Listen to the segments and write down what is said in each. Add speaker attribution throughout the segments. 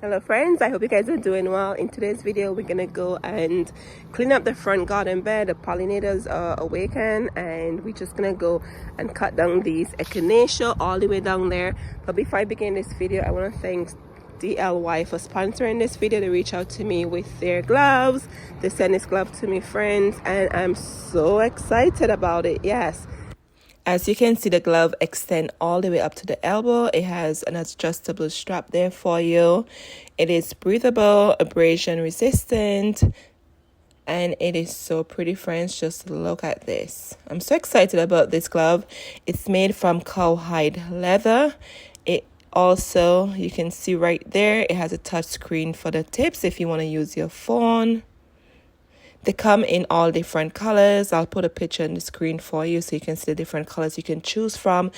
Speaker 1: Hello friends, I hope you guys are doing well. In today's video we're gonna go and clean up the front garden bed. The pollinators are awakened and we're just gonna go and cut down these echinacea all the way down there. But before I begin this video, I want to thank DLY for sponsoring this video. They reach out to me with their gloves. They send this glove to me, friends, and I'm so excited about it. Yes, as you can see, the glove extends all the way up to the elbow. It has an adjustable strap there for you. It is breathable, abrasion resistant, and it is so pretty, friends. Just look at this. I'm so excited about this glove. It's made from cowhide leather. It also, you can see right there, it has a touch screen for the tips if you want to use your phone. They come in all different colors. I'll put a picture on the screen for you so you can see the different colors you can choose from.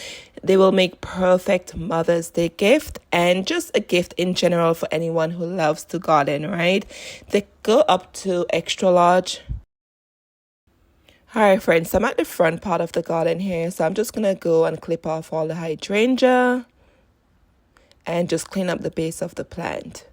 Speaker 1: They will make perfect Mother's Day gift and just a gift in general for anyone who loves to garden, right? They go up to extra large. Alright friends, so I'm at the front part of the garden here. So I'm just going to go and clip off all the hydrangea and just clean up the base of the plant.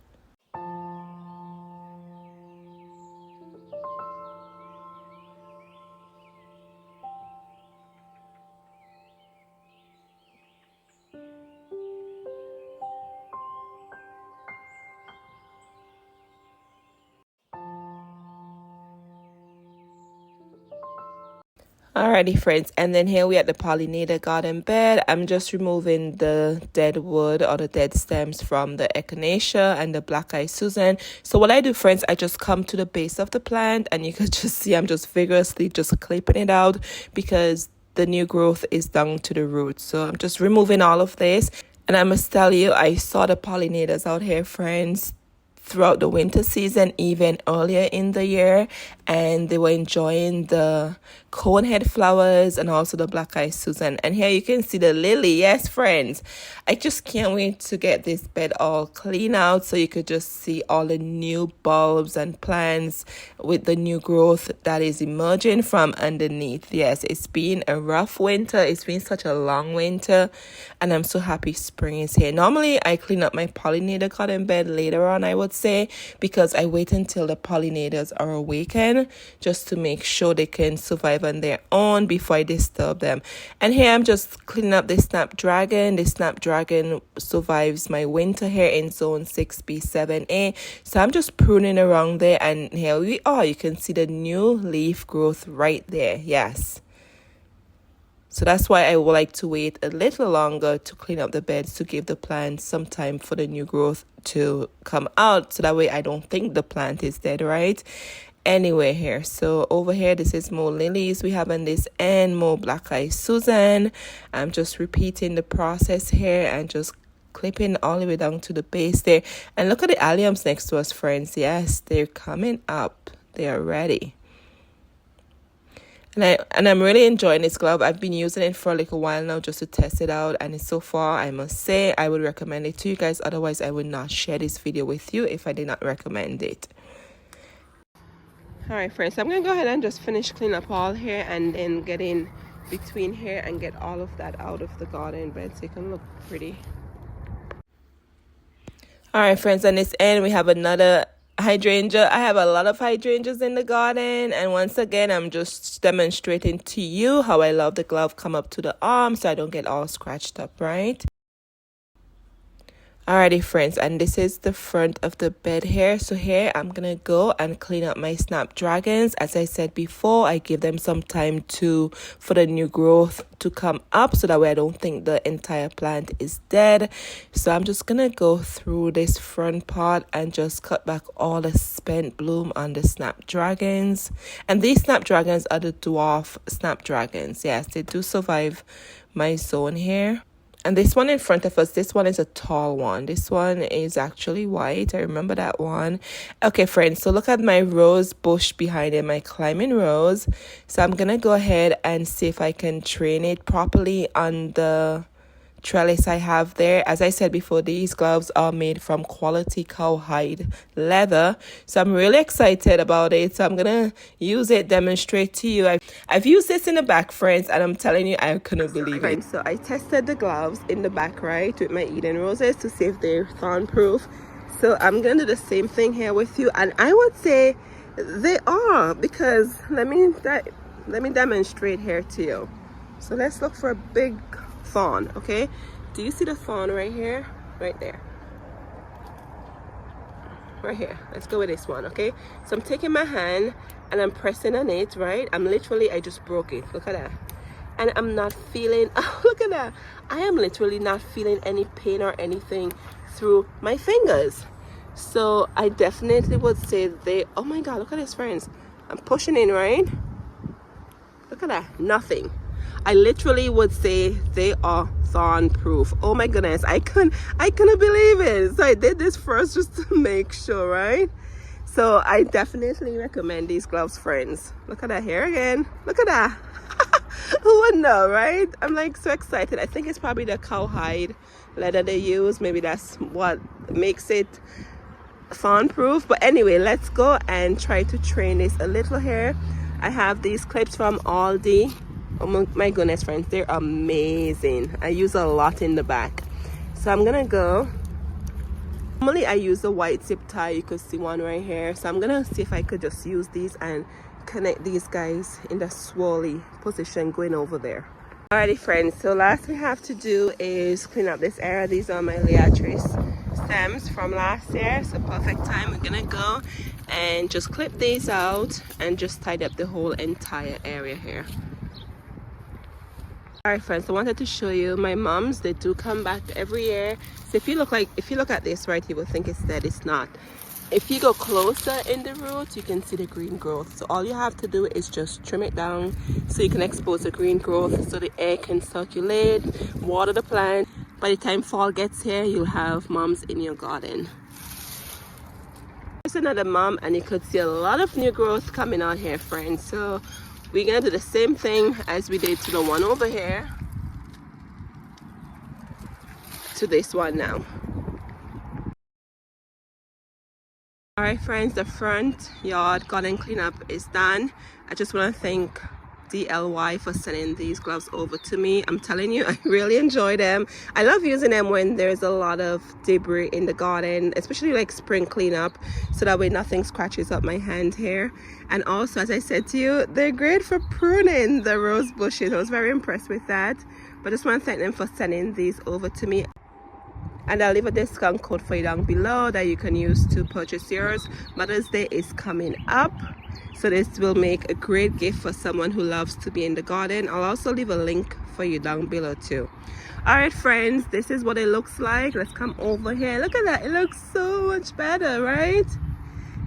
Speaker 1: Alrighty friends, and then here we at the pollinator garden bed. I'm just removing the dead wood or the dead stems from the echinacea and the black-eyed Susan. So what I do, friends, I just come to the base of the plant and you can just see I'm just vigorously just clipping it out because the new growth is down to the roots. So I'm just removing all of this, and I must tell you, I saw the pollinators out here, friends, throughout the winter season, even earlier in the year, and they were enjoying the conehead flowers and also the black-eyed Susan. And here you can see the lily. Yes friends, I just can't wait to get this bed all clean out so you could just see all the new bulbs and plants with the new growth that is emerging from underneath. Yes, it's been a rough winter. It's been such a long winter and I'm so happy spring is here. Normally I clean up my pollinator garden bed later on, I would say, because I wait until the pollinators are awakened just to make sure they can survive on their own before I disturb them. And here I'm just cleaning up the snapdragon. The snapdragon survives my winter here in zone 6B 7A, so I'm just pruning around there, and here we are. You can see the new leaf growth right there. Yes, so that's why I would like to wait a little longer to clean up the beds to give the plant some time for the new growth to come out, so that way I don't think the plant is dead, right? Anyway, here, so over here, this is more lilies we have on this end, more black-eyed Susan. I'm just repeating the process here and just clipping all the way down to the base there. And look at the alliums next to us, friends. Yes, they're coming up. They are ready. And I'm really enjoying this glove. I've been using it for a little while now just to test it out, and so far I must say I would recommend it to you guys. Otherwise I would not share this video with you if I did not recommend it. Alright friends, so I'm gonna go ahead and just finish clean up all here and then get in between here and get all of that out of the garden bed so it can look pretty. Alright friends, on this end we have another hydrangea. I have a lot of hydrangeas in the garden, and once again I'm just demonstrating to you how I love the glove come up to the arm so I don't get all scratched up, right? Alrighty friends, and this is the front of the bed here. So here I'm gonna go and clean up my snapdragons. As I said before, I give them some time for the new growth to come up so that way I don't think the entire plant is dead. So I'm just gonna go through this front part and just cut back all the spent bloom on the snapdragons. And these snapdragons are the dwarf snapdragons. Yes, they do survive my zone here. And this one in front of us, this one is a tall one. This one is actually white. I remember that one. Okay, friends, so look at my rose bush behind it, my climbing rose. So I'm going to go ahead and see if I can train it properly on the trellis I have there. As I said before, these gloves are made from quality cowhide leather, so I'm really excited about it. So I'm gonna use it, demonstrate to you. I've used this in the back, friends, and I'm telling you, I couldn't believe it. So I tested the gloves in the back, right, with my Eden roses to see if they're thorn proof. So I'm gonna do the same thing here with you, and I would say they are, because let me demonstrate here to you. So let's look for a big thorn. Okay, do you see the thorn right here? Right there, right here. Let's go with this one. Okay, so I'm taking my hand and I'm pressing on it, right? I just broke it. Look at that. And I'm not feeling, oh, look at that. I am literally not feeling any pain or anything through my fingers. So I definitely would say they, oh my God, look at this, friends. I'm pushing in, right? Look at that, nothing. I literally would say they are thorn proof. Oh my goodness, I couldn't believe it. So I did this first just to make sure, right? So I definitely recommend these gloves, friends. Look at that hair again. Look at that. Who would know, right? I'm like so excited. I think it's probably the cowhide leather they use. Maybe that's what makes it thorn proof. But anyway, let's go and try to train this a little here. I have these clips from Aldi. Oh my goodness, friends, they're amazing. I use a lot in the back. So I'm gonna go. Normally I use the white zip tie. You could see one right here. So I'm gonna see if I could just use these and connect these guys in the swirly position going over there. Alrighty, friends, so last we have to do is clean up this area. These are my Leatrice stems from last year, so perfect time. We're gonna go and just clip these out and just tidy up the whole entire area here. Alright, friends, I wanted to show you my mums. They do come back every year. So if you look at this, right, you will think it's dead. It's not. If you go closer in the roots, you can see the green growth. So all you have to do is just trim it down so you can expose the green growth so the air can circulate, water the plant. By the time fall gets here, you'll have mums in your garden. Here's another mum, and you could see a lot of new growth coming out here, friends. So we're gonna do the same thing as we did to the one over here to this one now. Alright, friends, the front yard garden cleanup is done. I just want to thank DLY for sending these gloves over to me. I'm telling you, I really enjoy them. I love using them when there's a lot of debris in the garden, especially like spring cleanup, so that way nothing scratches up my hand here. And also, as I said to you, they're great for pruning the rose bushes. I was very impressed with that. But I just want to thank them for sending these over to me. And I'll leave a discount code for you down below that you can use to purchase yours. Mother's Day is coming up, so this will make a great gift for someone who loves to be in the garden. I'll also leave a link for you down below too. Alright, friends, this is what it looks like. Let's come over here. Look at that, it looks so much better, right?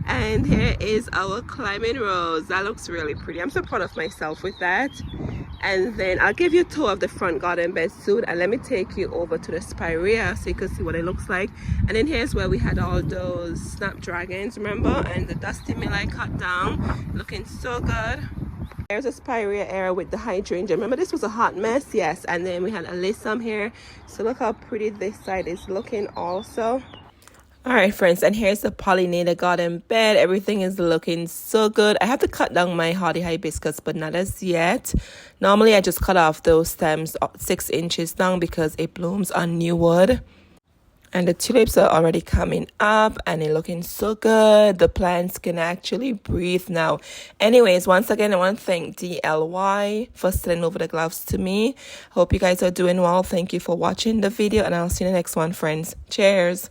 Speaker 1: And here is our climbing rose. That looks really pretty. I'm so proud of myself with that. And then I'll give you a tour of the front garden bed soon, and let me take you over to the spirea so you can see what it looks like. And then here's where we had all those snapdragons, remember, and the dusty mill I cut down, looking so good. There's a spirea area with the hydrangea. Remember, this was a hot mess, yes. And then we had alyssum here, so look how pretty this side is looking also. Alright, friends, and here's the pollinator garden bed. Everything is looking so good. I have to cut down my hardy hibiscus, but not as yet. Normally I just cut off those stems 6 inches down because it blooms on new wood. And the tulips are already coming up and they're looking so good. The plants can actually breathe now. Anyways, once again, I want to thank DLY for sending over the gloves to me. Hope you guys are doing well. Thank you for watching the video, and I'll see you in the next one, friends. Cheers.